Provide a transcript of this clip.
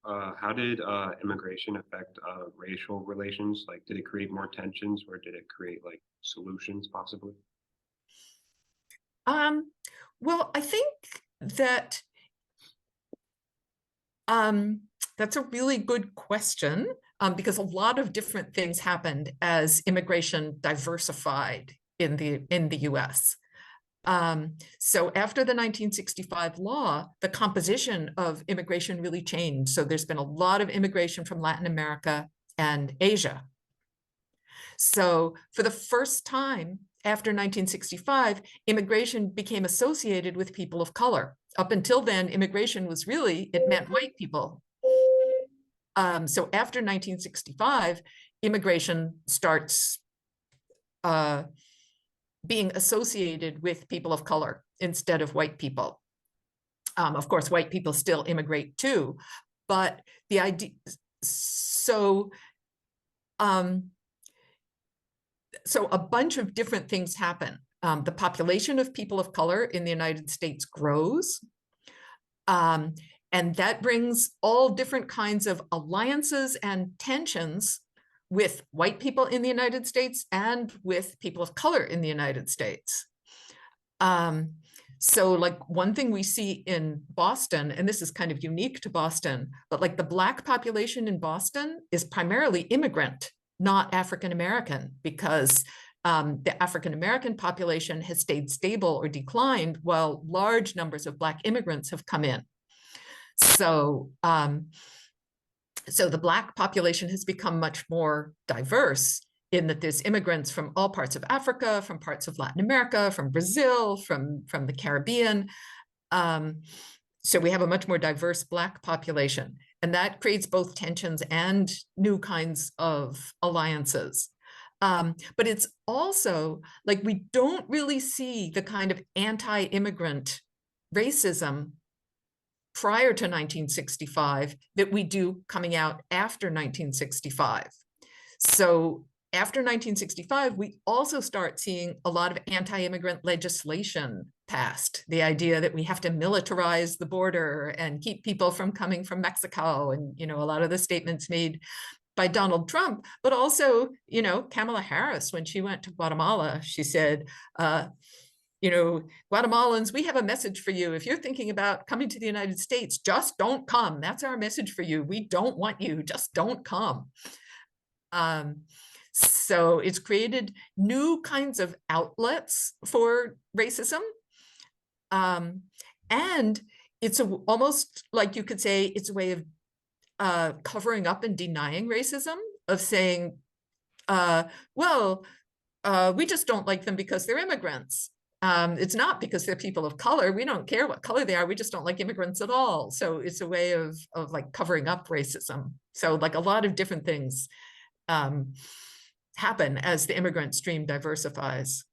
How did immigration affect racial relations? Like, did it create more tensions, or did it create like solutions, possibly? Um, well, I think that um, that's a really good question, because a lot of different things happened as immigration diversified in the U.S. So after the 1965 law, the composition of immigration really changed. So there's been a lot of immigration from Latin America and Asia. So for the first time after 1965, immigration became associated with people of color. Up until then, immigration was really, it meant white people. So after 1965, immigration starts uh, being associated with people of color instead of white people. Of course, white people still immigrate too, but the idea, so um, so a bunch of different things happen. The population of people of color in the United States grows, um, and that brings all different kinds of alliances and tensions with white people in the United States and with people of color in the United States. Um, so like one thing we see in Boston, and this is kind of unique to Boston, but like the Black population in Boston is primarily immigrant, not African American, because the African American population has stayed stable or declined while large numbers of Black immigrants have come in. So, so the Black population has become much more diverse in that there's immigrants from all parts of Africa, from parts of Latin America, from Brazil, from the Caribbean. So we have a much more diverse Black population, and that creates both tensions and new kinds of alliances. But it's also like we don't really see the kind of anti-immigrant racism prior to 1965 that we do coming out after 1965. So after 1965, we also start seeing a lot of anti-immigrant legislation passed. The idea that we have to militarize the border and keep people from coming from Mexico, and a lot of the statements made by Donald Trump, but also Kamala Harris, when she went to Guatemala, she said, Guatemalans, we have a message for you. If you're thinking about coming to the United States, just don't come. That's our message for you. We don't want you. Just don't come. So it's created new kinds of outlets for racism. And it's almost like you could say it's a way of covering up and denying racism, of saying, well, we just don't like them because they're immigrants. It's not because they're people of color. We don't care what color they are. We just don't like immigrants at all. So it's a way of like covering up racism. So like a lot of different things happen as the immigrant stream diversifies.